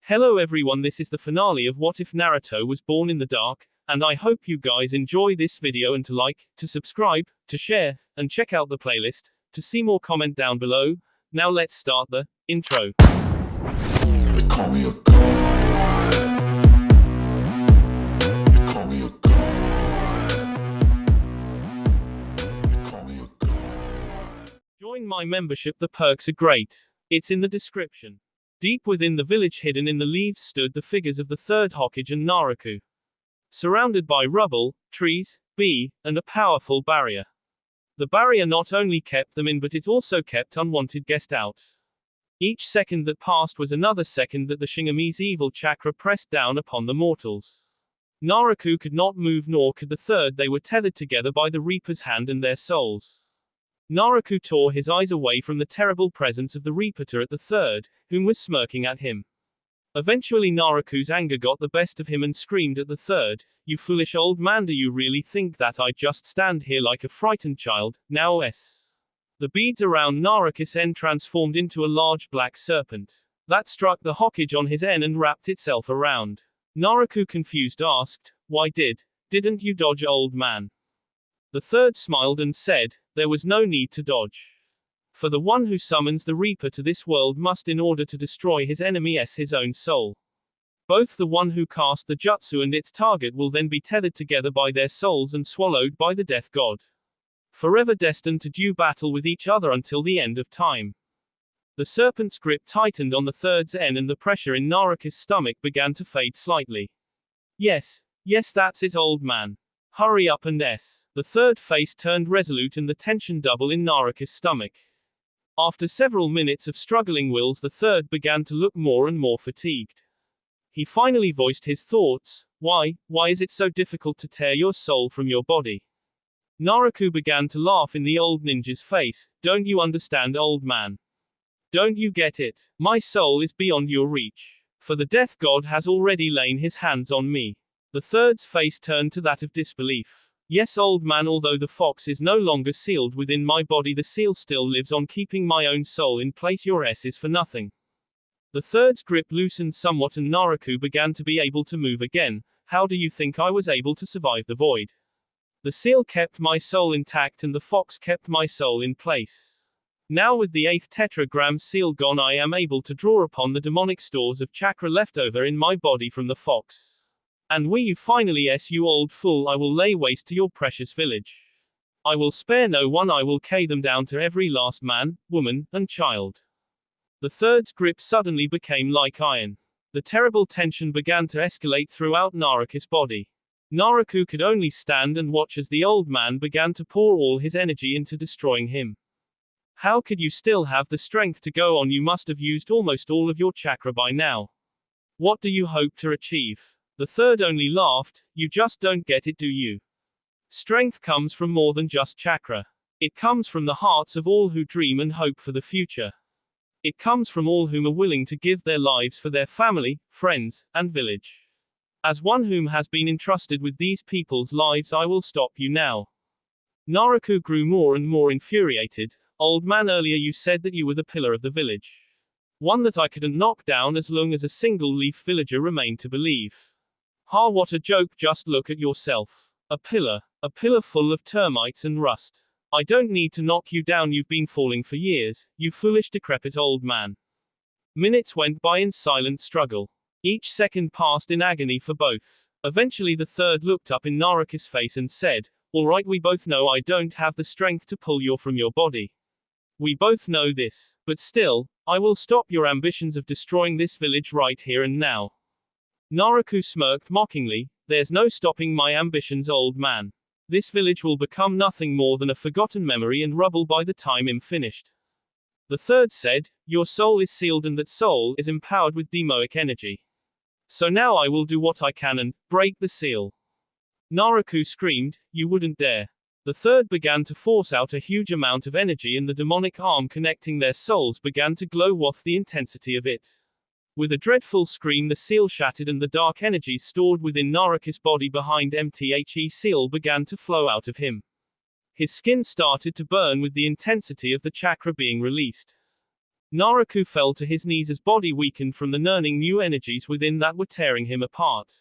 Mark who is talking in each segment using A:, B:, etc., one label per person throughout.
A: Hello everyone, this is the finale of What If Naruto Was Born in the Dark, and I hope you guys enjoy this video and to like, to subscribe, to share, and check out the playlist, to see more comment down below. Now let's start the intro.
B: They call me a god. They call me a god. They call me a god.
A: Join my membership, the perks are great. It's in the description. Deep within the village, hidden in the leaves, stood the figures of the third Hokage and Naruto. Surrounded by rubble, trees, and a powerful barrier. The barrier not only kept them in, but it also kept unwanted guests out. Each second that passed was another second that the Shingami's evil chakra pressed down upon the mortals. Naruto could not move, nor could the third. They were tethered together by the Reaper's hand and their souls. Naruto tore his eyes away from the terrible presence of the Reaper at the third, whom was smirking at him. Eventually Naruto's anger got the best of him and screamed at the third, "You foolish old man, do you really think that I just stand here like a frightened child, now?" The beads around Naruto's end transformed into a large black serpent. That struck the Hokage on his end and wrapped itself around. Naruto, confused, asked, "Why didn't you dodge, old man?" The third smiled and said, "There was no need to dodge. For the one who summons the Reaper to this world must, in order to destroy his enemy, his own soul. Both the one who cast the jutsu and its target will then be tethered together by their souls and swallowed by the death god. Forever destined to do battle with each other until the end of time." The serpent's grip tightened on the third's end and the pressure in Naruto's stomach began to fade slightly. Yes, that's it, old man. Hurry up and The third face turned resolute and the tension doubled in Naruto's stomach. After several minutes of struggling wills, the third began to look more and more fatigued. He finally voiced his thoughts. Why is it so difficult to tear your soul from your body?" Naruto began to laugh in the old ninja's face. "Don't you understand, old man? Don't you get it? My soul is beyond your reach. For the death god has already laid his hands on me." The third's face turned to that of disbelief. "Yes, old man, although the fox is no longer sealed within my body, the seal still lives on, keeping my own soul in place. Your is for nothing." The third's grip loosened somewhat and Naruto began to be able to move again. "How do you think I was able to survive the void? The seal kept my soul intact and the fox kept my soul in place. Now with the 8th tetragram seal gone, I am able to draw upon the demonic stores of chakra left over in my body from the fox. And you finally, you old fool, I will lay waste to your precious village. I will spare no one, I will cut them down to every last man, woman, and child." The third's grip suddenly became like iron. The terrible tension began to escalate throughout Naruto's body. Naruto could only stand and watch as the old man began to pour all his energy into destroying him. "How could you still have the strength to go on? You must have used almost all of your chakra by now. What do you hope to achieve?" The third only laughed. "You just don't get it, do you? Strength comes from more than just chakra. It comes from the hearts of all who dream and hope for the future. It comes from all whom are willing to give their lives for their family, friends, and village. As one whom has been entrusted with these people's lives, I will stop you now." Naruto grew more and more infuriated. "Old man, earlier you said that you were the pillar of the village. One that I couldn't knock down as long as a single leaf villager remained to believe. Ha, what a joke, just look at yourself. A pillar full of termites and rust. I don't need to knock you down, you've been falling for years, you foolish decrepit old man." Minutes went by in silent struggle. Each second passed in agony for both. Eventually the third looked up in Naruto's face and said, "All right, we both know I don't have the strength to pull you from your body. We both know this. But still, I will stop your ambitions of destroying this village right here and now." Naruto smirked mockingly. "There's no stopping my ambitions, old man. This village will become nothing more than a forgotten memory and rubble by the time I'm finished." The third said, "Your soul is sealed and that soul is empowered with demoic energy. So now I will do what I can and break the seal." Naruto screamed, "You wouldn't dare." The third began to force out a huge amount of energy and the demonic arm connecting their souls began to glow with the intensity of it. With a dreadful scream, the seal shattered and the dark energies stored within Naruto's body behind MTHE seal began to flow out of him. His skin started to burn with the intensity of the chakra being released. Naruto fell to his knees as body weakened from the learning new energies within that were tearing him apart.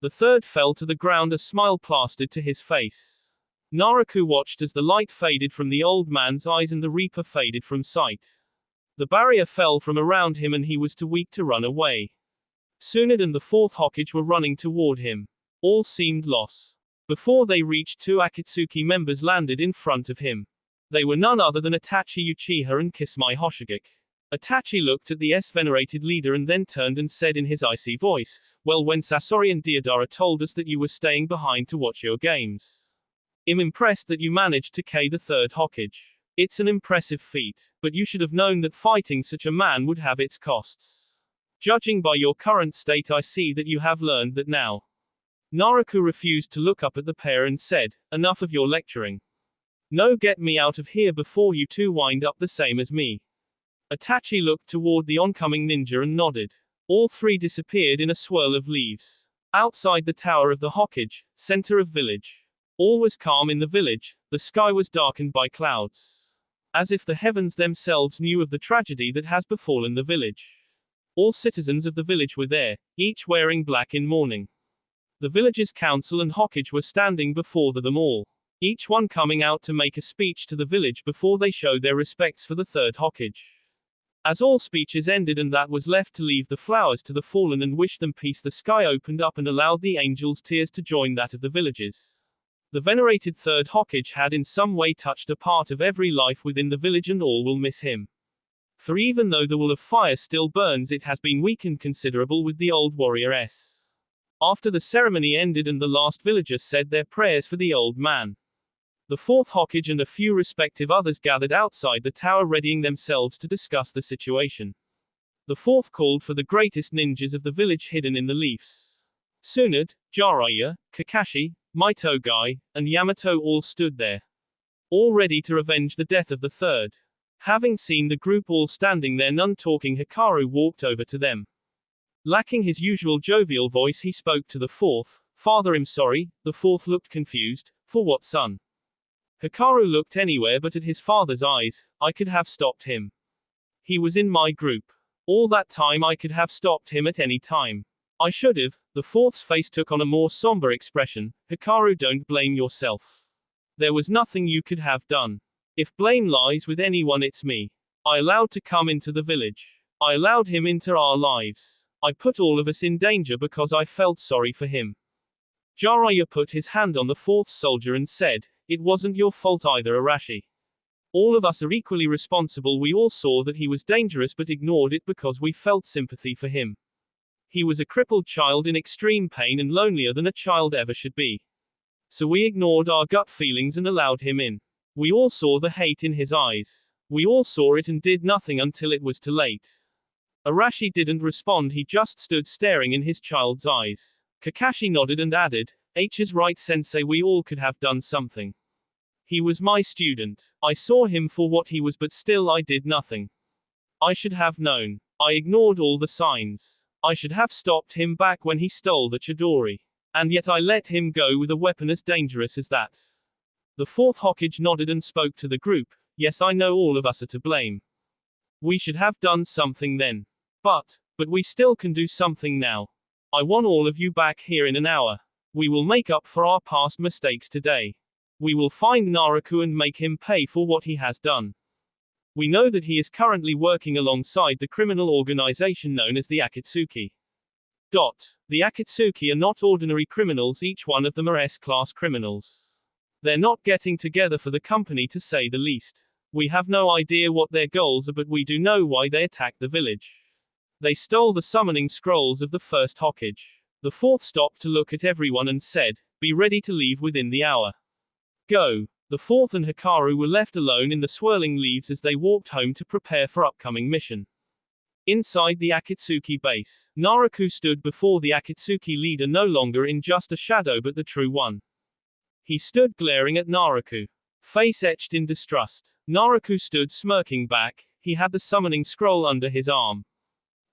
A: The third fell to the ground, a smile plastered to his face. Naruto watched as the light faded from the old man's eyes and the Reaper faded from sight. The barrier fell from around him and he was too weak to run away. Tsunade and the fourth Hokage were running toward him. All seemed lost. Before they reached, two Akatsuki members landed in front of him. They were none other than Itachi Uchiha and Kisame Hoshigaki. Itachi looked at the venerated leader and then turned and said in his icy voice, "Well, when Sasori and Deodara told us that you were staying behind to watch your games. I'm impressed that you managed to kill the third Hokage. It's an impressive feat, but you should have known that fighting such a man would have its costs. Judging by your current state, I see that you have learned that now." Naruto refused to look up at the pair and said, "Enough of your lecturing. No, get me out of here before you two wind up the same as me." Itachi looked toward the oncoming ninja and nodded. All three disappeared in a swirl of leaves. Outside the tower of the Hokage, center of village. All was calm in the village, the sky was darkened by clouds. As if the heavens themselves knew of the tragedy that has befallen the village. All citizens of the village were there, each wearing black in mourning. The village's council and Hokage were standing before them all. Each one coming out to make a speech to the village before they showed their respects for the third Hokage. As all speeches ended and that was left to leave the flowers to the fallen and wish them peace, the sky opened up and allowed the angels' tears to join that of the villagers. The venerated third Hokage had in some way touched a part of every life within the village and all will miss him. For even though the wall of fire still burns, it has been weakened considerable with the old warrior-s. After the ceremony ended and the last villagers said their prayers for the old man, the fourth Hokage and a few respective others gathered outside the tower readying themselves to discuss the situation. The fourth called for the greatest ninjas of the village hidden in the leaves. Tsunade, Jiraiya, Kakashi, Mitogai, and Yamato all stood there. All ready to revenge the death of the third. Having seen the group all standing there, none talking, Hikaru walked over to them. Lacking his usual jovial voice, he spoke to the fourth. "Father, I'm sorry." The fourth looked confused. "For what, son?" Hikaru looked anywhere but at his father's eyes. "I could have stopped him. He was in my group. All that time I could have stopped him at any time. I should have." The fourth's face took on a more somber expression. "Hikaru, don't blame yourself. There was nothing you could have done. If blame lies with anyone, it's me. I allowed to come into the village. I allowed him into our lives. I put all of us in danger because I felt sorry for him." Jiraiya put his hand on the fourth soldier and said, "It wasn't your fault either, Arashi. All of us are equally responsible. We all saw that he was dangerous but ignored it because we felt sympathy for him. He was a crippled child in extreme pain and lonelier than a child ever should be. So we ignored our gut feelings and allowed him in. We all saw the hate in his eyes. We all saw it and did nothing until it was too late." Arashi didn't respond, he just stood staring in his child's eyes. Kakashi nodded and added, "H is right, sensei, we all could have done something. He was my student. I saw him for what he was, but still I did nothing. I should have known. I ignored all the signs. I should have stopped him back when he stole the Chidori. And yet I let him go with a weapon as dangerous as that." The fourth Hokage nodded and spoke to the group. "Yes, I know all of us are to blame. We should have done something then. But we still can do something now. I want all of you back here in an hour. We will make up for our past mistakes today. We will find Naruto and make him pay for what he has done. We know that he is currently working alongside the criminal organization known as the Akatsuki. The Akatsuki are not ordinary criminals, each one of them are S-class criminals. They're not getting together for the company, to say the least. We have no idea what their goals are, but we do know why they attacked the village. They stole the summoning scrolls of the first Hokage. The fourth stopped to look at everyone and said, "Be ready to leave within the hour. Go." The fourth and Hikaru were left alone in the swirling leaves as they walked home to prepare for upcoming mission. Inside the Akatsuki base, Naruto stood before the Akatsuki leader, no longer in just a shadow but the true one. He stood glaring at Naruto, face etched in distrust. Naruto stood smirking back. He had the summoning scroll under his arm,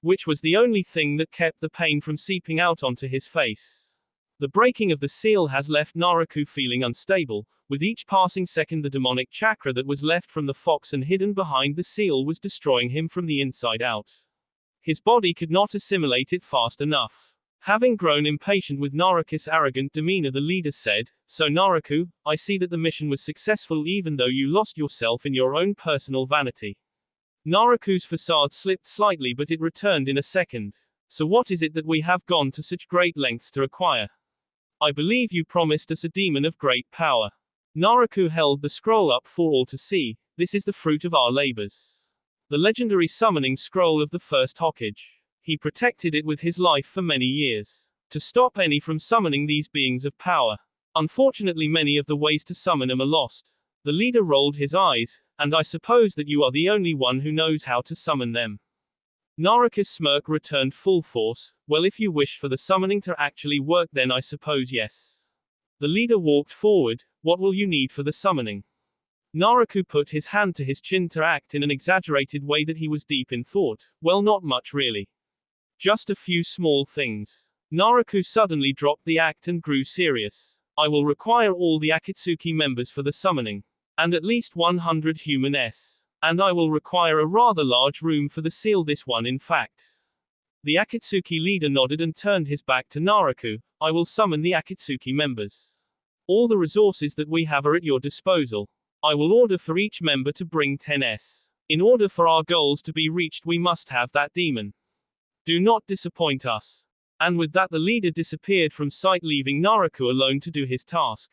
A: which was the only thing that kept the pain from seeping out onto his face. The breaking of the seal has left Naruto feeling unstable. With each passing second, the demonic chakra that was left from the fox and hidden behind the seal was destroying him from the inside out. His body could not assimilate it fast enough. Having grown impatient with Naruto's arrogant demeanor, the leader said, "So Naruto, I see that the mission was successful even though you lost yourself in your own personal vanity." Naruto's facade slipped slightly, but it returned in a second. "So what is it that we have gone to such great lengths to acquire? I believe you promised us a demon of great power." Naruto held the scroll up for all to see. "This is the fruit of our labors. The legendary summoning scroll of the first Hokage. He protected it with his life for many years, to stop any from summoning these beings of power. Unfortunately, many of the ways to summon them are lost." The leader rolled his eyes. "And I suppose that you are the only one who knows how to summon them." Naruto's smirk returned full force. "Well, if you wish for the summoning to actually work, then I suppose yes." The leader walked forward. "What will you need for the summoning?" Naruto put his hand to his chin to act in an exaggerated way that he was deep in thought. "Well, not much really. Just a few small things." Naruto suddenly dropped the act and grew serious. "I will require all the Akatsuki members for the summoning. And at least 100 human S. And I will require a rather large room for the seal, this one in fact." The Akatsuki leader nodded and turned his back to Naruto. "I will summon the Akatsuki members. All the resources that we have are at your disposal. I will order for each member to bring 10 S. In order for our goals to be reached, we must have that demon. Do not disappoint us." And with that, the leader disappeared from sight, leaving Naruto alone to do his task.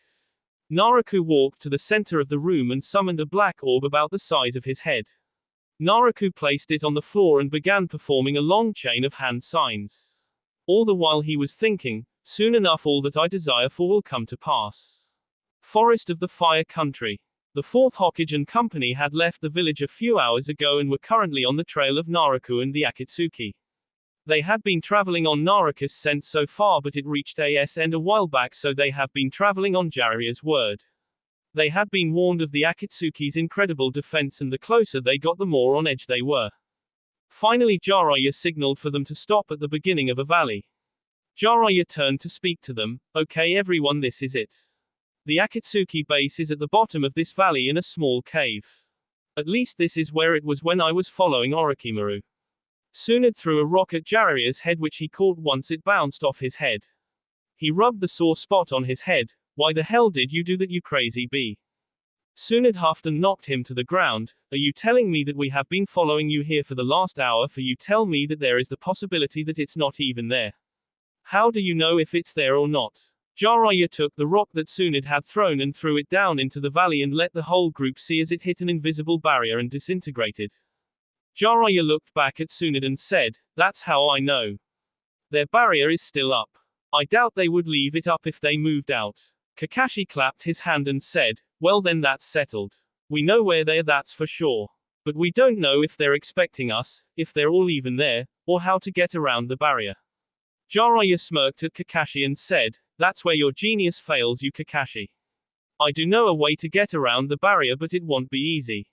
A: Naruto walked to the center of the room and summoned a black orb about the size of his head. Naruto placed it on the floor and began performing a long chain of hand signs. All the while he was thinking, "Soon enough all that I desire for will come to pass." Forest of the Fire Country. The fourth Hokage and company had left the village a few hours ago and were currently on the trail of Naruto and the Akatsuki. They had been traveling on Naruto's scent so far, but it reached AS end a while back, so they have been traveling on Jiraiya's word. They had been warned of the Akatsuki's incredible defense, and the closer they got, the more on edge they were. Finally, Jiraiya signaled for them to stop at the beginning of a valley. Jiraiya turned to speak to them. "Okay everyone, this is it. The Akatsuki base is at the bottom of this valley in a small cave. At least this is where it was when I was following Orochimaru." Tsunade threw a rock at Jiraiya's head, which he caught once it bounced off his head. He rubbed the sore spot on his head. "Why the hell did you do that, you crazy bee?" Tsunade huffed and knocked him to the ground. "Are you telling me that we have been following you here for the last hour? For you tell me that there is the possibility that it's not even there. How do you know if it's there or not?" Jiraiya took the rock that Tsunade had thrown and threw it down into the valley and let the whole group see as it hit an invisible barrier and disintegrated. Jiraiya looked back at Tsunade and said, "That's how I know. Their barrier is still up. I doubt they would leave it up if they moved out." Kakashi clapped his hand and said, "Well then, that's settled. We know where they are, that's for sure. But we don't know if they're expecting us, if they're all even there, or how to get around the barrier." Jiraiya smirked at Kakashi and said, "That's where your genius fails you, Kakashi. I do know a way to get around the barrier, but it won't be easy."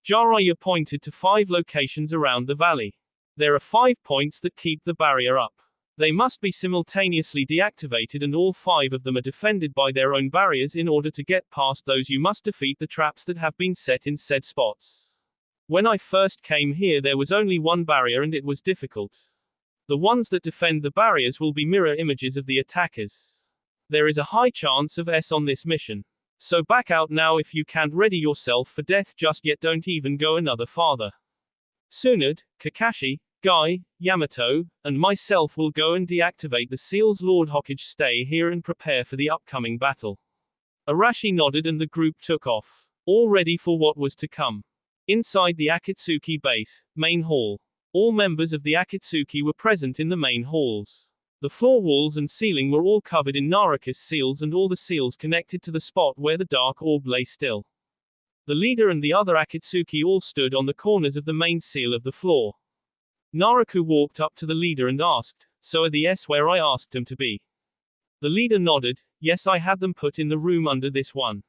A: Jiraiya pointed to 5 locations around the valley. "There are 5 points that keep the barrier up. They must be simultaneously deactivated, and all 5 of them are defended by their own barriers. In order to get past those, you must defeat the traps that have been set in said spots. When I first came here, there was only one barrier and it was difficult. The ones that defend the barriers will be mirror images of the attackers. There is a high chance of S on this mission. So back out now if you can't ready yourself for death just yet. Don't even go another farther. Tsunade, Kakashi, Guy, Yamato, and myself will go and deactivate the seals. Lord Hokage, stay here and prepare for the upcoming battle." Arashi nodded and the group took off, all ready for what was to come. Inside the Akatsuki base, main hall. All members of the Akatsuki were present in the main halls. The floor, walls and ceiling were all covered in Naruto's seals, and all the seals connected to the spot where the dark orb lay still. The leader and the other Akatsuki all stood on the corners of the main seal of the floor. Naruto walked up to the leader and asked, "So are the S where I asked them to be?" The leader nodded. "Yes, I had them put in the room under this one.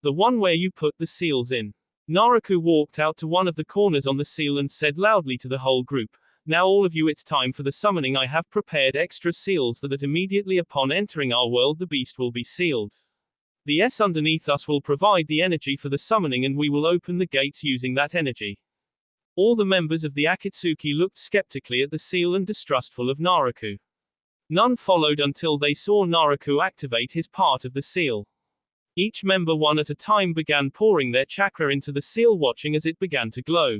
A: The one where you put the seals in." Naruto walked out to one of the corners on the seal and said loudly to the whole group, "Now all of you, it's time for the summoning. I have prepared extra seals that immediately upon entering our world the beast will be sealed. The S underneath us will provide the energy for the summoning and we will open the gates using that energy. All the members of the Akatsuki looked skeptically at the seal and distrustful of Naruto. None followed until they saw Naruto activate his part of the seal. Each member one at a time began pouring their chakra into the seal, watching as it began to glow.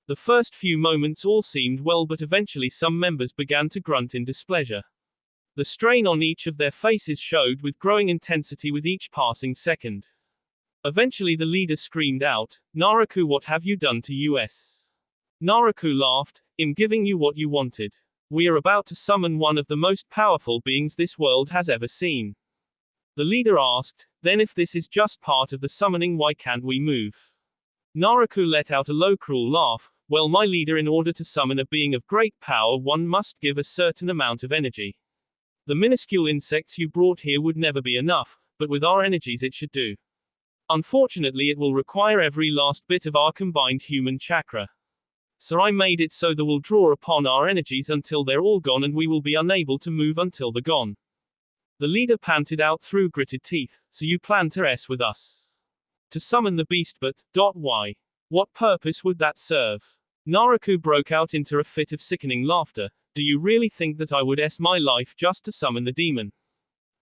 A: The first few moments all seemed well, but eventually some members began to grunt in displeasure. The strain on each of their faces showed with growing intensity with each passing second. Eventually the leader screamed out, "Naruto, what have you done to us?" Naruto laughed, "I'm giving you what you wanted. We are about to summon one of the most powerful beings this world has ever seen." The leader asked, "Then if this is just part of the summoning, why can't we move?" Naruto let out a low cruel laugh. "Well, my leader, in order to summon a being of great power, one must give a certain amount of energy. The minuscule insects you brought here would never be enough, but with our energies it should do. Unfortunately, it will require every last bit of our combined human chakra. So I made it so that we'll draw upon our energies until they're all gone and we will be unable to move until they're gone." The leader panted out through gritted teeth, "So you plan to mess with us? To summon the beast, but, why? What purpose would that serve?" Naruto broke out into a fit of sickening laughter. "Do you really think that I would my life just to summon the demon?"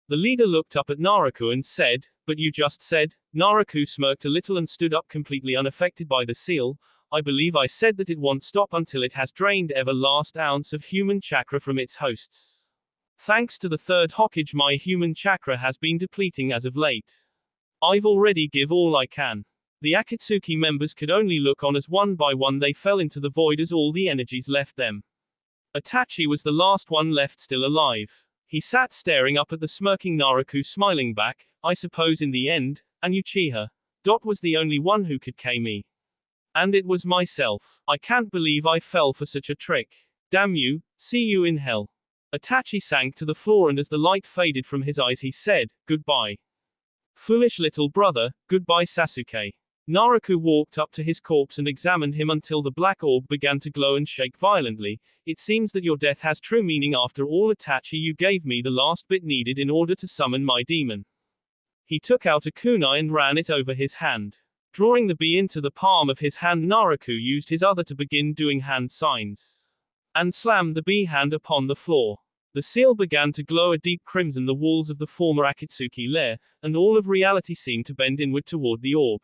A: The leader looked up at Naruto and said, "But you just said." Naruto smirked a little and stood up completely unaffected by the seal. "I believe I said that it won't stop until it has drained every last ounce of human chakra from its hosts. Thanks to the third Hokage, my human chakra has been depleting as of late. I've already give all I can." The Akatsuki members could only look on as one by one they fell into the void as all the energies left them. Itachi was the last one left still alive. He sat staring up at the smirking Naruto, smiling back. "I suppose in the end, and Uchiha was the only one who could kill me. And it was myself. I can't believe I fell for such a trick. Damn you, see you in hell." Itachi sank to the floor, and as the light faded from his eyes he said, "Goodbye. Foolish little brother, goodbye Sasuke." Naruto walked up to his corpse and examined him until the black orb began to glow and shake violently. "It seems that your death has true meaning after all, Itachi. You gave me the last bit needed in order to summon my demon." He took out a kunai and ran it over his hand. Drawing the bee into the palm of his hand, Naruto used his other to begin doing hand signs. And slammed the bee hand upon the floor. The seal began to glow a deep crimson. The walls of the former Akatsuki lair, and all of reality seemed to bend inward toward the orb.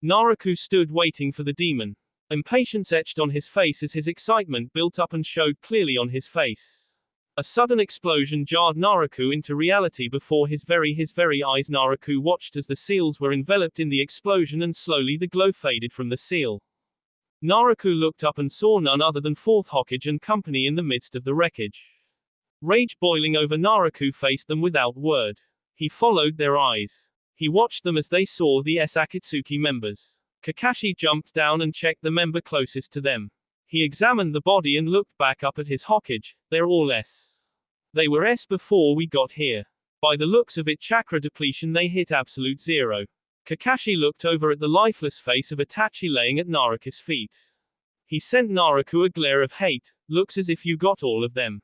A: Naruto stood waiting for the demon. Impatience etched on his face as his excitement built up and showed clearly on his face. A sudden explosion jarred Naruto into reality before his very eyes. Naruto watched as the seals were enveloped in the explosion and slowly the glow faded from the seal. Naruto looked up and saw none other than Fourth Hokage and company in the midst of the wreckage. Rage boiling over, Naruto faced them without word. He followed their eyes. He watched them as they saw the Akatsuki members. Kakashi jumped down and checked the member closest to them. He examined the body and looked back up at his Hokage. "They're all S. They were S before we got here. By the looks of it, chakra depletion, they hit absolute zero." Kakashi looked over at the lifeless face of Itachi laying at Naruto's feet. He sent Naruto a glare of hate. "Looks as if you got all of them.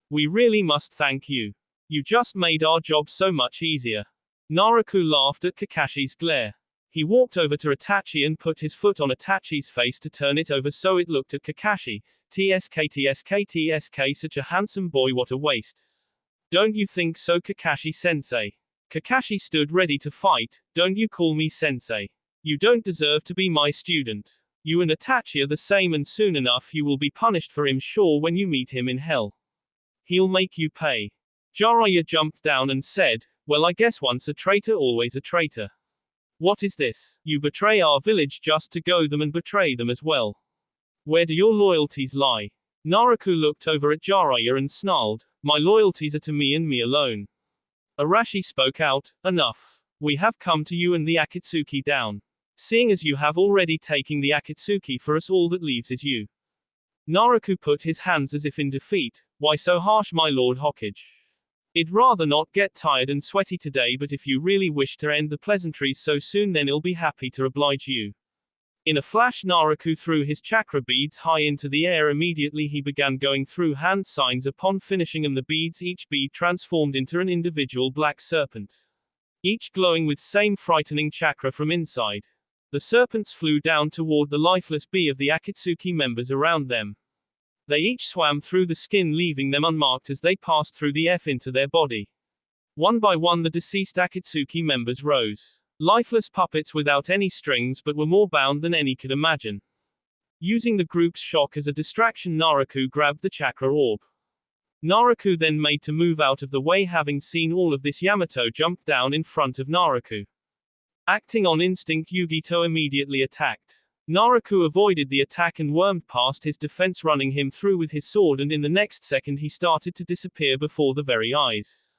A: We really must thank you. You just made our job so much easier." Naruto laughed at Kakashi's glare. He walked over to Itachi and put his foot on Itachi's face to turn it over so it looked at Kakashi. TSK, such a handsome boy, what a waste. Don't you think so, Kakashi-sensei?" Kakashi stood ready to fight. "Don't you call me sensei. You don't deserve to be my student. You and Itachi are the same, and soon enough you will be punished for him, sure, when you meet him in hell. He'll make you pay." Jiraiya jumped down and said, "Well, I guess once a traitor, always a traitor. What is this? You betray our village just to go them and betray them as well. Where do your loyalties lie?" Naruto looked over at Jiraiya and snarled, "My loyalties are to me and me alone." Arashi spoke out, "Enough. We have come to you and the Akatsuki down. Seeing as you have already taken the Akatsuki for us, all that leaves is you." Naruto put his hands as if in defeat. "Why so harsh, my lord Hokage? I'd rather not get tired and sweaty today, but if you really wish to end the pleasantries so soon, then I'll be happy to oblige you." In a flash, Naruto threw his chakra beads high into the air. Immediately he began going through hand signs. Upon finishing them, the beads, each bead transformed into an individual black serpent. each glowing with same frightening chakra from inside. The serpents flew down toward the lifeless bee of the Akatsuki members around them. They each swam through the skin, leaving them unmarked as they passed through the F into their body. One by one the deceased Akatsuki members rose. Lifeless puppets without any strings, but were more bound than any could imagine. Using the group's shock as a distraction, Naruto grabbed the chakra orb. Naruto then made to move out of the way. Having seen all of this, Yamato jumped down in front of Naruto. Acting on instinct, Yugito immediately attacked. Naruto avoided the attack and wormed past his defense, running him through with his sword, and in the next second he started to disappear before the very eyes.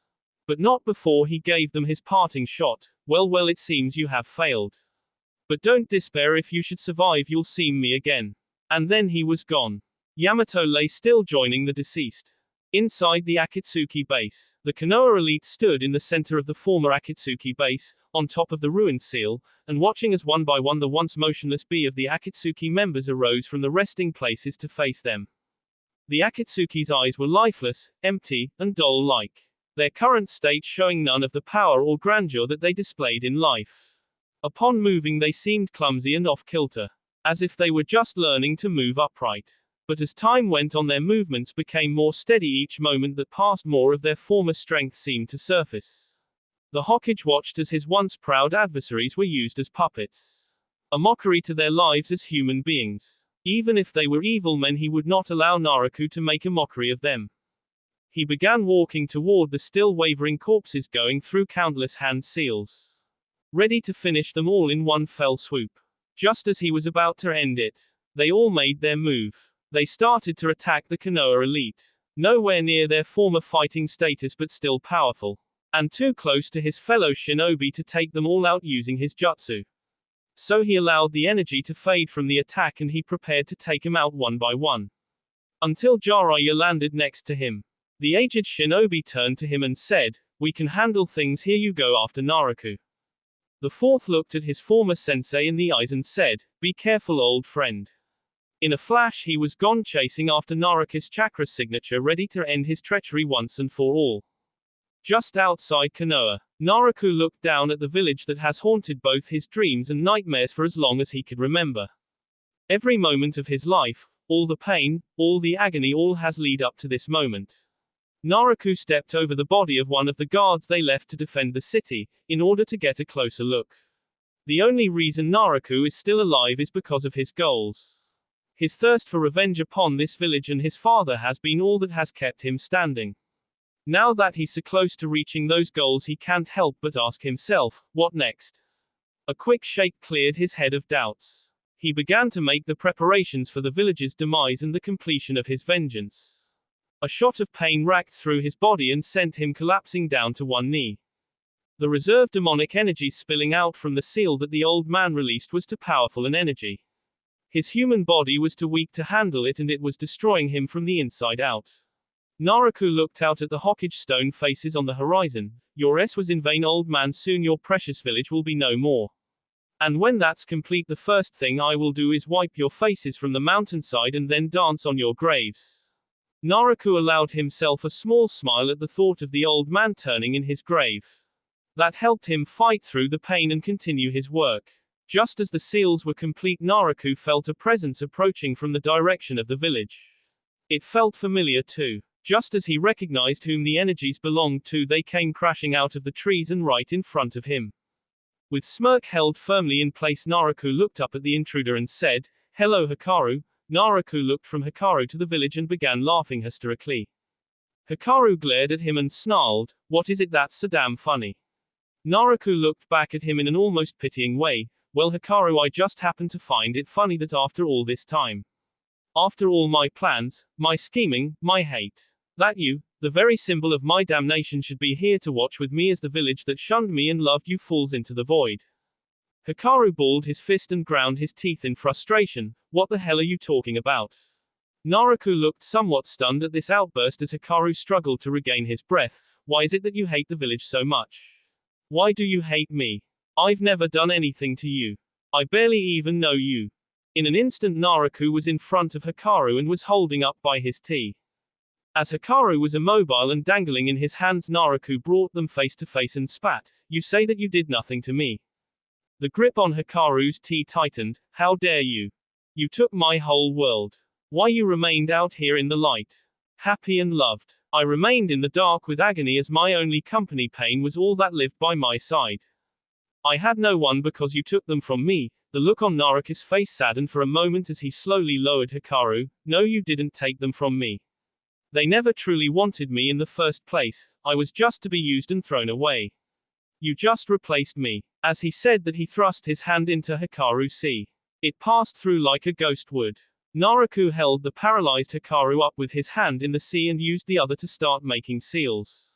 A: But not before he gave them his parting shot. Well, it seems you have failed. But don't despair, if you should survive you'll see me again. And then he was gone. Yamato lay still, joining the deceased. Inside the Akatsuki base, the Konoha elite stood in the center of the former Akatsuki base, on top of the ruined seal, and watching as one by one the once motionless bee of the Akatsuki members arose from the resting places to face them. The Akatsuki's eyes were lifeless, empty, and doll-like. Their current state showing none of the power or grandeur that they displayed in life. Upon moving they seemed clumsy and off-kilter, as if they were just learning to move upright. But as time went on, their movements became more steady. Each moment that passed, more of their former strength seemed to surface. The Hokage watched as his once proud adversaries were used as puppets. A mockery to their lives as human beings. Even if they were evil men, he would not allow Naruto to make a mockery of them. He began walking toward the still wavering corpses, going through countless hand seals, ready to finish them all in one fell swoop. Just as he was about to end it, they all made their move. They started to attack the Konoha elite. Nowhere near their former fighting status, but still powerful. And too close to his fellow shinobi to take them all out using his jutsu. So he allowed the energy to fade from the attack, and he prepared to take them out one by one. Until Jiraiya landed next to him. The aged shinobi turned to him and said, "We can handle things here, you go after Naruto." The fourth looked at his former sensei in the eyes and said, "Be careful, old friend." In a flash he was gone, chasing after Naruto's chakra signature, ready to end his treachery once and for all. Just outside Konoha, Naruto looked down at the village that has haunted both his dreams and nightmares for as long as he could remember. Every moment of his life, all the pain, all the agony, all has led up to this moment. Naruto stepped over the body of one of the guards they left to defend the city, in order to get a closer look. The only reason Naruto is still alive is because of his goals. His thirst for revenge upon this village and his father has been all that has kept him standing. Now that he's so close to reaching those goals, he can't help but ask himself, what next? A quick shake cleared his head of doubts. He began to make the preparations for the village's demise and the completion of his vengeance. A shot of pain racked through his body and sent him collapsing down to one knee. The reserve demonic energy spilling out from the seal that the old man released was too powerful an energy. His human body was too weak to handle it, and it was destroying him from the inside out. Naruto looked out at the Hokage stone faces on the horizon. "Your S was in vain, old man. Soon your precious village will be no more. And when that's complete, the first thing I will do is wipe your faces from the mountainside and then dance on your graves." Naruto allowed himself a small smile at the thought of the old man turning in his grave. That helped him fight through the pain and continue his work. Just as the seals were complete, Naruto felt a presence approaching from the direction of the village. It felt familiar too. Just as he recognized whom the energies belonged to, they came crashing out of the trees and right in front of him. With smirk held firmly in place, Naruto looked up at the intruder and said, "Hello, Hikaru." Naruto looked from Hikaru to the village and began laughing hysterically. Hikaru glared at him and snarled, "What is it that's so damn funny?" Naruto looked back at him in an almost pitying way. "Well, Hikaru, I just happen to find it funny that after all this time, after all my plans, my scheming, my hate, that you, the very symbol of my damnation, should be here to watch with me as the village that shunned me and loved you falls into the void." Hikaru balled his fist and ground his teeth in frustration. "What the hell are you talking about?" Naruto looked somewhat stunned at this outburst as Hikaru struggled to regain his breath. "Why is it that you hate the village so much? Why do you hate me? I've never done anything to you. I barely even know you." In an instant, Naruto was in front of Hikaru and was holding up by his tea. As Hikaru was immobile and dangling in his hands, Naruto brought them face to face and spat. You say that you did nothing to me. The grip on Hikaru's tea tightened. How dare you? You took my whole world. Why you remained out here in the light, happy and loved. I remained in the dark with agony as my only company. Pain was all that lived by my side. I had no one because you took them from me. The look on Naruto's face saddened for a moment as he slowly lowered Hikaru. No, you didn't take them from me. They never truly wanted me in the first place. I was just to be used and thrown away. You just replaced me. As he said that, he thrust his hand into Hikaru's sea. It passed through like a ghost would. Naruto held the paralyzed Hikaru up with his hand in the sea and used the other to start making seals.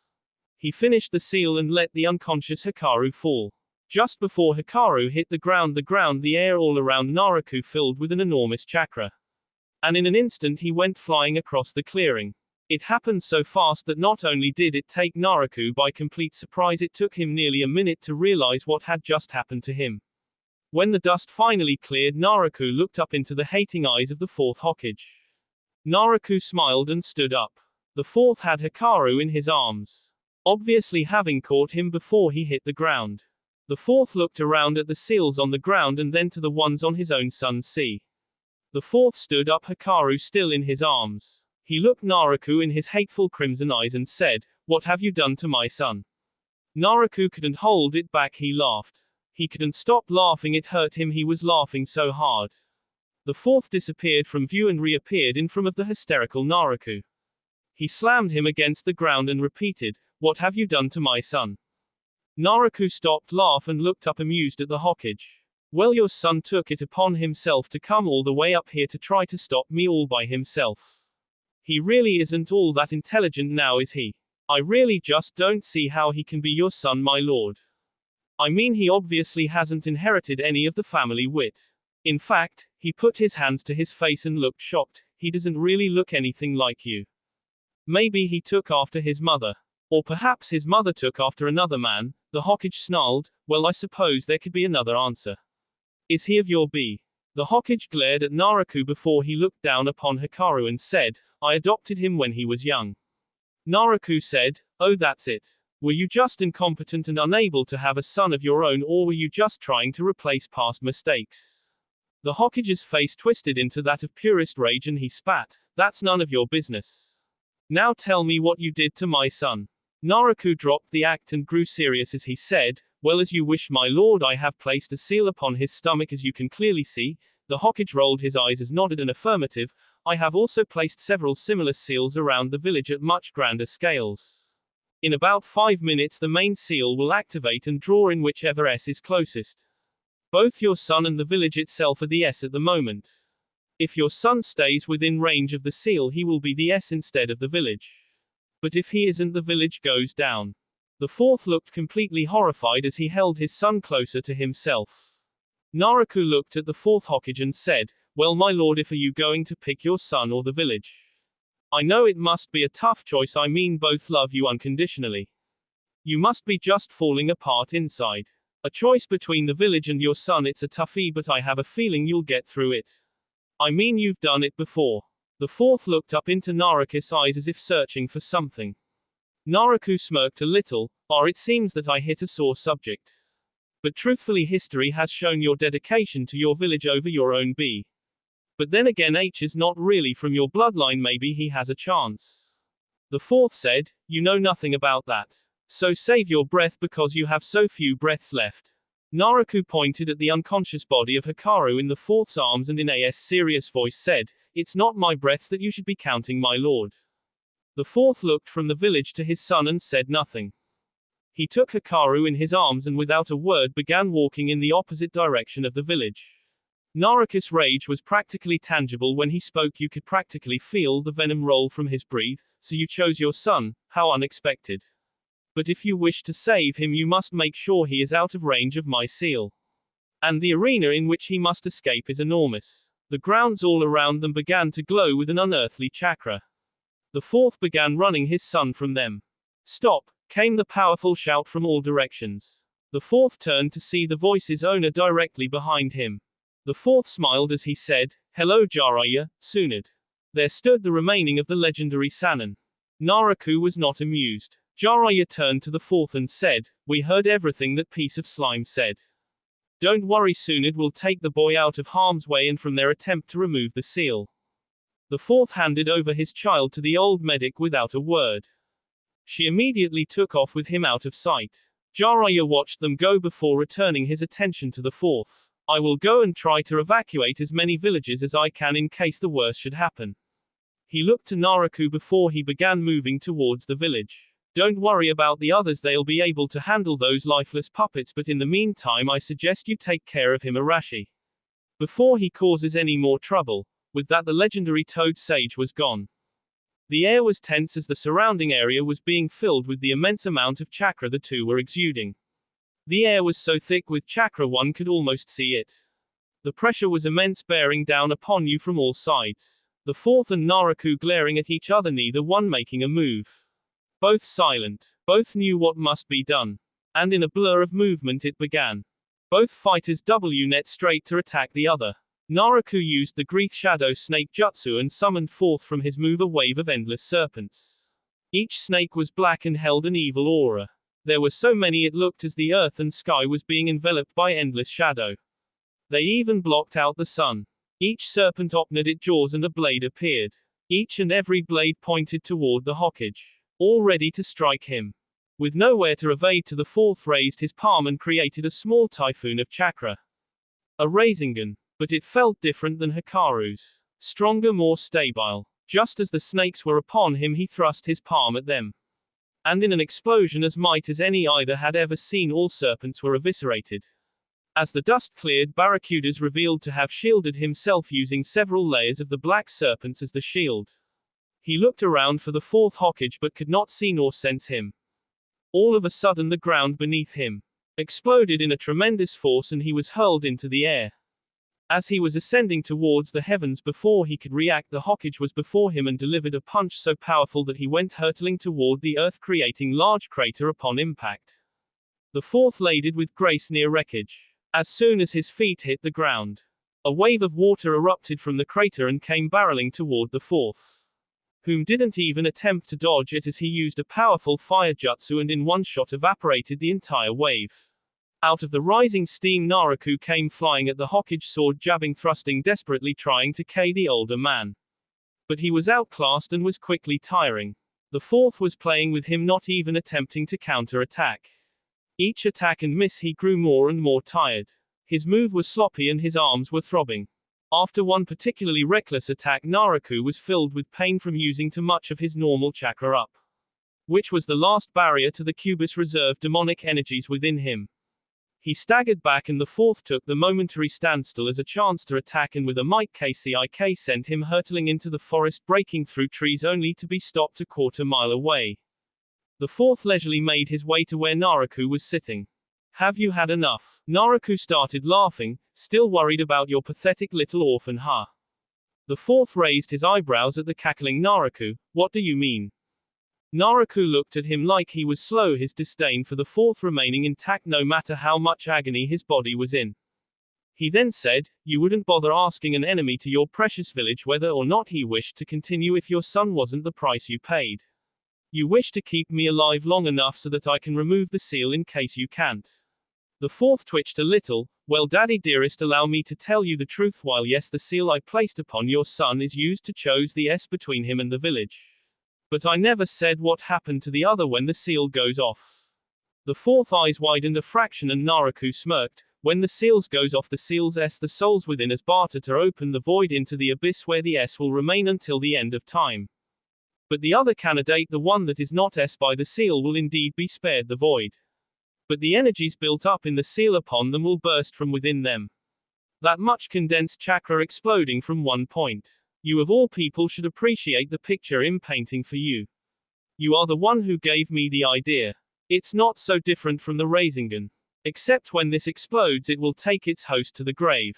A: He finished the seal and let the unconscious Hikaru fall. Just before Hikaru hit the ground, the air all around Naruto filled with an enormous chakra. And in an instant he went flying across the clearing. It happened so fast that not only did it take Naruto by complete surprise, it took him nearly a minute to realize what had just happened to him. When the dust finally cleared, Naruto looked up into the hating eyes of the fourth Hokage. Naruto smiled and stood up. The fourth had Hikaru in his arms, obviously having caught him before he hit the ground. The fourth looked around at the seals on the ground and then to the ones on his own son's sea. The fourth stood up, Hikaru still in his arms. He looked Naruto in his hateful crimson eyes and said, "What have you done to my son?" Naruto couldn't hold it back, he laughed. He couldn't stop laughing, it hurt him, he was laughing so hard. The fourth disappeared from view and reappeared in front of the hysterical Naruto. He slammed him against the ground and repeated, "What have you done to my son?" Naruto stopped laugh and looked up amused at the Hokage. "Well, your son took it upon himself to come all the way up here to try to stop me all by himself. He really isn't all that intelligent now, is he? I really just don't see how he can be your son, my lord. I mean, he obviously hasn't inherited any of the family wit. In fact, he put his hands to his face and looked shocked. He doesn't really look anything like you. Maybe he took after his mother. Or perhaps his mother took after another man." The Hokage snarled. "Well, I suppose there could be another answer. Is he of your B?" The Hokage glared at Naruto before he looked down upon Hikaru and said, "I adopted him when he was young." Naruto said, "Oh, that's it. Were you just incompetent and unable to have a son of your own, or were you just trying to replace past mistakes?" The Hokage's face twisted into that of purest rage and he spat, "That's none of your business. Now tell me what you did to my son." Naruto dropped the act and grew serious as he said, "Well, as you wish, my lord, I have placed a seal upon his stomach, as you can clearly see." The Hokage rolled his eyes as nodded an affirmative. "I have also placed several similar seals around the village at much grander scales. In about 5 minutes the main seal will activate and draw in whichever S is closest. Both your son and the village itself are the S at the moment. If your son stays within range of the seal, he will be the S instead of the village. But if he isn't, the village goes down." The fourth looked completely horrified as he held his son closer to himself. Naruto looked at the fourth Hokage and said, "Well, my lord, if are you going to pick your son or the village? I know it must be a tough choice, I mean both love you unconditionally. You must be just falling apart inside. A choice between the village and your son, it's a toughie, but I have a feeling you'll get through it. I mean, you've done it before." The fourth looked up into Naruto's eyes as if searching for something. Naruto smirked a little. It seems that I hit a sore subject. But truthfully, history has shown your dedication to your village over your own B. But then again, H is not really from your bloodline, maybe he has a chance. The fourth said, "You know nothing about that. So save your breath because you have so few breaths left." Naruto pointed at the unconscious body of Hikaru in the fourth's arms and in a serious voice said, "It's not my breaths that you should be counting, my lord." The fourth looked from the village to his son and said nothing. He took Hikaru in his arms and without a word began walking in the opposite direction of the village. Naruto's rage was practically tangible when he spoke. You could practically feel the venom roll from his breath. "So you chose your son? How unexpected. But if you wish to save him, you must make sure he is out of range of my seal. And the arena in which he must escape is enormous." The grounds all around them began to glow with an unearthly chakra. The fourth began running his son from them. "Stop!" came the powerful shout from all directions. The fourth turned to see the voice's owner directly behind him. The fourth smiled as he said, "Hello, Jiraiya, Tsunade." There stood the remaining of the legendary Sannin. Naruto was not amused. Jiraiya turned to the fourth and said, "We heard everything that piece of slime said. Don't worry, soon it will take the boy out of harm's way and from their attempt to remove the seal." The fourth handed over his child to the old medic without a word. She immediately took off with him out of sight. Jiraiya watched them go before returning his attention to the fourth. "I will go and try to evacuate as many villages as I can in case the worst should happen." He looked to Naruto before he began moving towards the village. "Don't worry about the others, they'll be able to handle those lifeless puppets, but in the meantime I suggest you take care of him, Arashi, before he causes any more trouble." With that, the legendary Toad Sage was gone. The air was tense as the surrounding area was being filled with the immense amount of chakra the two were exuding. The air was so thick with chakra one could almost see it. The pressure was immense, bearing down upon you from all sides. The fourth and Naruto glaring at each other, neither one making a move. Both silent. Both knew what must be done. And in a blur of movement it began. Both fighters W-net straight to attack the other. Naruto used the Greeth Shadow Snake Jutsu and summoned forth from his move a wave of endless serpents. Each snake was black and held an evil aura. There were so many it looked as the earth and sky was being enveloped by endless shadow. They even blocked out the sun. Each serpent opened its jaws and a blade appeared. Each and every blade pointed toward the Hokage, all ready to strike him. With nowhere to evade, to the fourth raised his palm and created a small typhoon of chakra. A Rasengan. But it felt different than Hikaru's. Stronger, more stable. Just as the snakes were upon him, he thrust his palm at them. And in an explosion as might as any either had ever seen, all serpents were eviscerated. As the dust cleared, Barracudas revealed to have shielded himself using several layers of the black serpents as the shield. He looked around for the fourth Hokage but could not see nor sense him. All of a sudden the ground beneath him exploded in a tremendous force and he was hurled into the air. As he was ascending towards the heavens, before he could react, the Hokage was before him and delivered a punch so powerful that he went hurtling toward the earth, creating large crater upon impact. The fourth landed with grace near wreckage. As soon as his feet hit the ground, a wave of water erupted from the crater and came barreling toward the fourth, whom didn't even attempt to dodge it as he used a powerful fire jutsu and in one shot evaporated the entire wave. Out of the rising steam, Naruto came flying at the Hokage, sword jabbing, thrusting, desperately trying to KO the older man. But he was outclassed and was quickly tiring. The fourth was playing with him, not even attempting to counter-attack. Each attack and miss he grew more and more tired. His move was sloppy and his arms were throbbing. After one particularly reckless attack, Naruto was filled with pain from using too much of his normal chakra up, which was the last barrier to the Cubus reserve demonic energies within him. He staggered back and the fourth took the momentary standstill as a chance to attack, and with a might KCIK sent him hurtling into the forest, breaking through trees only to be stopped a quarter-mile away. The fourth leisurely made his way to where Naruto was sitting. "Have you had enough?" Naruto started laughing, "Still worried about your pathetic little orphan, huh?" The fourth raised his eyebrows at the cackling Naruto. "What do you mean?" Naruto looked at him like he was slow, his disdain for the fourth remaining intact no matter how much agony his body was in. He then said, "You wouldn't bother asking an enemy to your precious village whether or not he wished to continue if your son wasn't the price you paid. You wish to keep me alive long enough so that I can remove the seal in case you can't." The fourth twitched a little. "Well, Daddy dearest, allow me to tell you the truth. While yes, the seal I placed upon your son is used to choose the S between him and the village, but I never said what happened to the other when the seal goes off." The fourth eyes widened a fraction and Naruto smirked. "When the seals goes off, the seal's S, the souls within as barter to open the void into the abyss where the S will remain until the end of time. But the other candidate, the one that is not S by the seal, will indeed be spared the void. But the energies built up in the seal upon them will burst from within them. That much condensed chakra exploding from one point. You of all people should appreciate the picture I'm painting for you. You are the one who gave me the idea. It's not so different from the Rasengan. Except when this explodes it will take its host to the grave."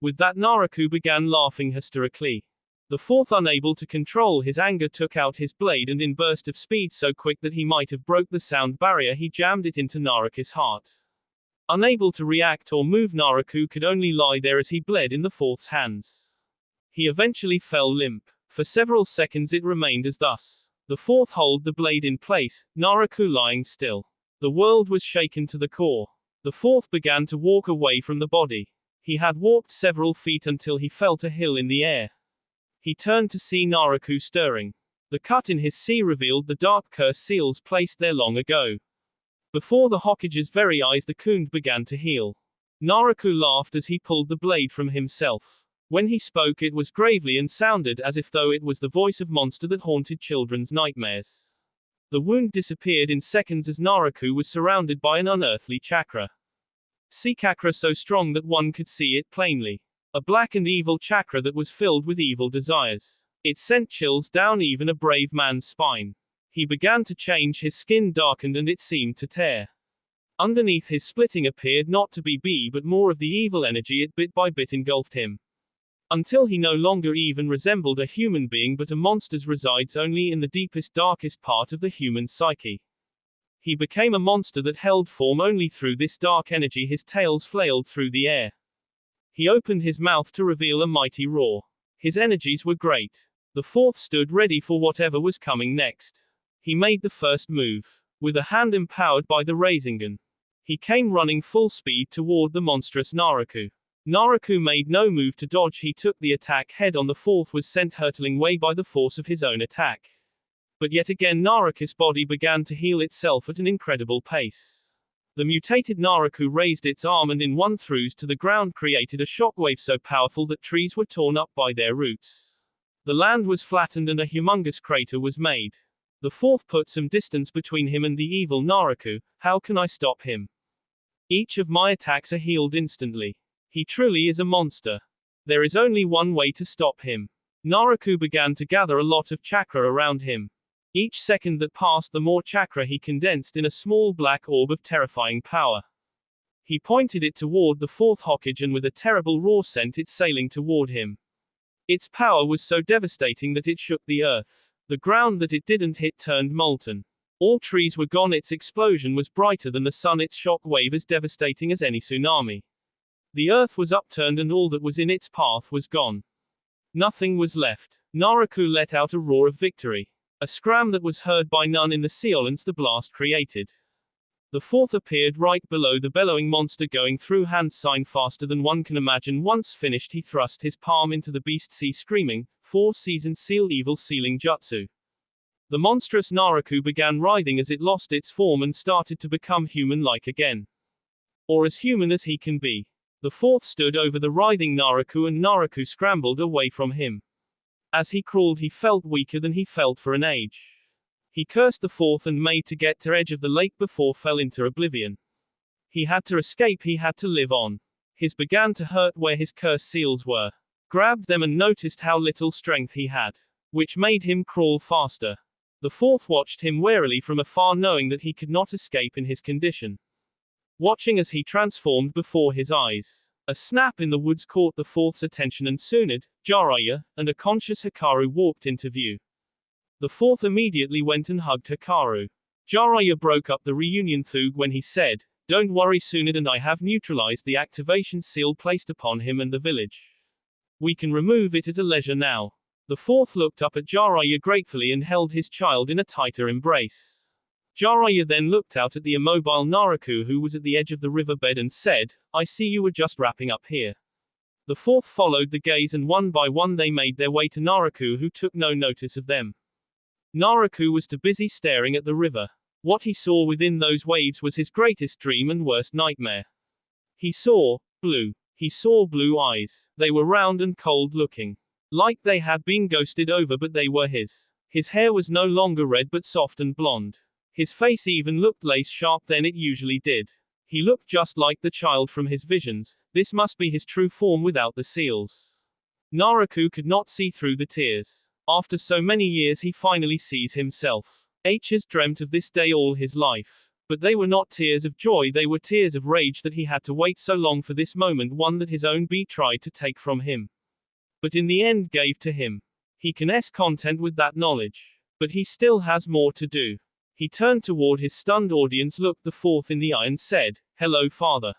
A: With that, Naruto began laughing hysterically. The fourth, unable to control his anger, took out his blade and in burst of speed so quick that he might have broke the sound barrier, he jammed it into Naruto's heart. Unable to react or move, Naruto could only lie there as he bled in the fourth's hands. He eventually fell limp. For several seconds it remained as thus. The fourth held the blade in place, Naruto lying still. The world was shaken to the core. The fourth began to walk away from the body. He had walked several feet until he felt a hill in the air. He turned to see Naruto stirring. The cut in his sea revealed the dark curse seals placed there long ago. Before the Hokage's very eyes the Kund began to heal. Naruto laughed as he pulled the blade from himself. When he spoke it was gravely and sounded as if though it was the voice of monster that haunted children's nightmares. The wound disappeared in seconds as Naruto was surrounded by an unearthly chakra. Sea chakra so strong that one could see it plainly. A black and evil chakra that was filled with evil desires. It sent chills down even a brave man's spine. He began to change, his skin darkened and it seemed to tear. Underneath his splitting appeared not to be but more of the evil energy it bit by bit engulfed him. Until he no longer even resembled a human being but a monster's resides only in the deepest darkest part of the human psyche. He became a monster that held form only through this dark energy. His tails flailed through the air. He opened his mouth to reveal a mighty roar. His energies were great. The fourth stood ready for whatever was coming next. He made the first move. With a hand empowered by the Rasengan. He came running full speed toward the monstrous Naruto. Naruto made no move to dodge, he took the attack head on. The fourth was sent hurtling away by the force of his own attack. But yet again Naruto's body began to heal itself at an incredible pace. The mutated Naruto raised its arm and in one thrust to the ground created a shockwave so powerful that trees were torn up by their roots. The land was flattened and a humongous crater was made. The fourth put some distance between him and the evil Naruto. How can I stop him? Each of my attacks are healed instantly. He truly is a monster. There is only one way to stop him. Naruto began to gather a lot of chakra around him. Each second that passed the more chakra he condensed in a small black orb of terrifying power. He pointed it toward the fourth Hokage and with a terrible roar sent it sailing toward him. Its power was so devastating that it shook the earth. The ground that it didn't hit turned molten. All trees were gone, its explosion was brighter than the sun, its shock wave as devastating as any tsunami. The earth was upturned and all that was in its path was gone. Nothing was left. Naruto let out a roar of victory. A scram that was heard by none in the silence the blast created. The fourth appeared right below the bellowing monster, going through hand sign faster than one can imagine. Once finished he thrust his palm into the beast sea screaming, 4 seasoned seal evil sealing jutsu. The monstrous Naruto began writhing as it lost its form and started to become human-like again. Or as human as he can be. The fourth stood over the writhing Naruto and Naruto scrambled away from him. As he crawled he felt weaker than he felt for an age. He cursed the fourth and made to get to edge of the lake before fell into oblivion. He had to escape, he had to live on. His began to hurt where his cursed seals were. Grabbed them and noticed how little strength he had. Which made him crawl faster. The fourth watched him warily from afar, knowing that he could not escape in his condition. Watching as he transformed before his eyes. A snap in the woods caught the fourth's attention and Tsunade, Jiraiya, and a conscious Hikaru walked into view. The fourth immediately went and hugged Hikaru. Jiraiya broke up the reunion thug when he said, "Don't worry Tsunade, and I have neutralized the activation seal placed upon him and the village. We can remove it at a leisure now." The fourth looked up at Jiraiya gratefully and held his child in a tighter embrace. Jiraiya then looked out at the immobile Naruto who was at the edge of the riverbed and said, "I see you were just wrapping up here." The fourth followed the gaze and one by one they made their way to Naruto, who took no notice of them. Naruto was too busy staring at the river. What he saw within those waves was his greatest dream and worst nightmare. He saw blue. He saw blue eyes. They were round and cold looking. Like they had been ghosted over, but they were his. His hair was no longer red but soft and blonde. His face even looked less sharp than it usually did. He looked just like the child from his visions. This must be his true form without the seals. Naruto could not see through the tears. After so many years he finally sees himself. H has dreamt of this day all his life. But they were not tears of joy, they were tears of rage that he had to wait so long for this moment, one that his own B tried to take from him. But in the end gave to him. He can content with that knowledge. But he still has more to do. He turned toward his stunned audience, looked the fourth in the eye and said, "Hello, father."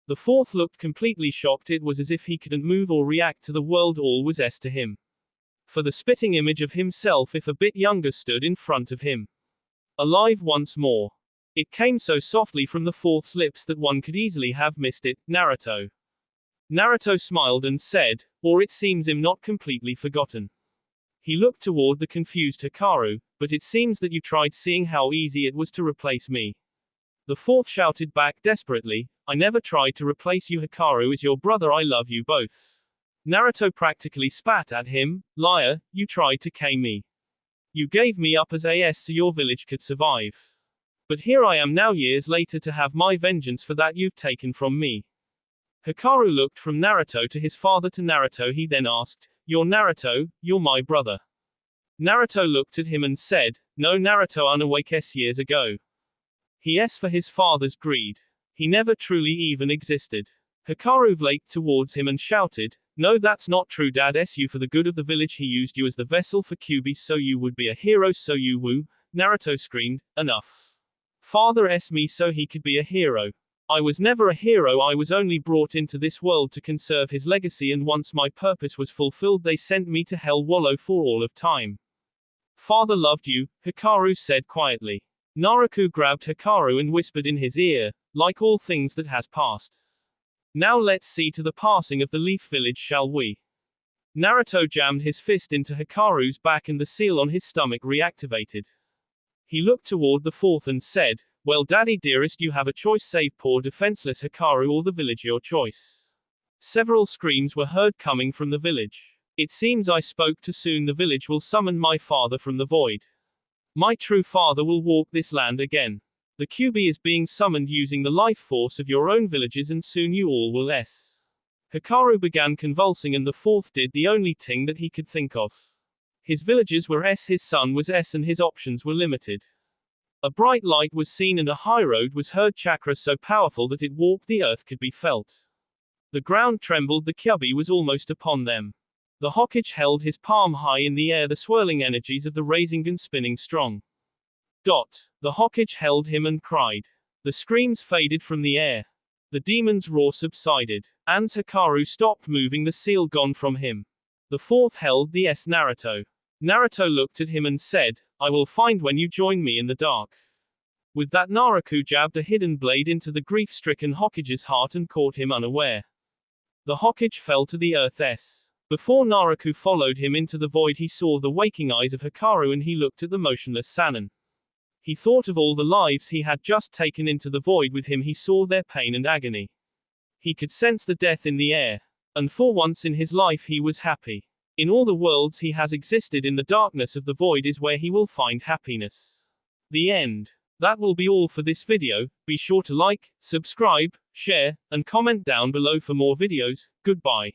A: The fourth looked completely shocked. It was as if he couldn't move or react to the world, all was to him. For the spitting image of himself if a bit younger stood in front of him. Alive once more. It came so softly from the fourth's lips that one could easily have missed it. Naruto. Naruto smiled and said, or it seems I'm not completely forgotten. He looked toward the confused Hikaru, but it seems that you tried seeing how easy it was to replace me. The fourth shouted back desperately, I never tried to replace you. Hikaru is your brother, I love you both. Naruto practically spat at him, liar, you tried to kill me. You gave me up as AS so your village could survive. But here I am now years later to have my vengeance for that you've taken from me. Hikaru looked from Naruto to his father to Naruto. He then asked, you're Naruto, you're my brother. Naruto looked at him and said, no, Naruto unawake years ago. He s for his father's greed. He never truly even existed. Hikaru flaked towards him and shouted, no, that's not true. Dad you for the good of the village. He used you as the vessel for Kyuubi so you would be a hero. So you woo. Naruto screamed, enough. Father me so he could be a hero. I was never a hero. I was only brought into this world to conserve his legacy, and once my purpose was fulfilled they sent me to hell wallow for all of time. Father loved you, Hikaru said quietly. Naruto grabbed Hikaru and whispered in his ear, like all things that has passed. Now let's see to the passing of the Leaf Village, shall we? Naruto jammed his fist into Hikaru's back and the seal on his stomach reactivated. He looked toward the fourth and said, well, daddy dearest, you have a choice. Save poor defenseless Hikaru or the village, your choice. Several screams were heard coming from the village. It seems I spoke too soon. The village will summon my father from the void. My true father will walk this land again. The Kyuubi is being summoned using the life force of your own villages, and soon you all will s. Hikaru began convulsing, and the fourth did the only thing that he could think of. His villagers were s, his son was s, and his options were limited. A bright light was seen and a high road was heard. Chakra so powerful that it warped the earth could be felt. The ground trembled. The Kyuubi was almost upon them. The Hokage held his palm high in the air, the swirling energies of the Rasengan spinning strong. The Hokage held him and cried. The screams faded from the air. The demon's roar subsided. And Hikaru stopped moving, the seal gone from him. The fourth held the S. Naruto. Naruto looked at him and said, I will find when you join me in the dark. With that Naruto jabbed a hidden blade into the grief-stricken Hokage's heart and caught him unaware. The Hokage fell to the earth. Before Naruto followed him into the void, he saw the waking eyes of Hikaru and he looked at the motionless Sannin. He thought of all the lives he had just taken into the void with him. He saw their pain and agony. He could sense the death in the air. And for once in his life he was happy. In all the worlds he has existed, in the darkness of the void is where he will find happiness. The end. That will be all for this video. Be sure to like, subscribe, share, and comment down below for more videos. Goodbye.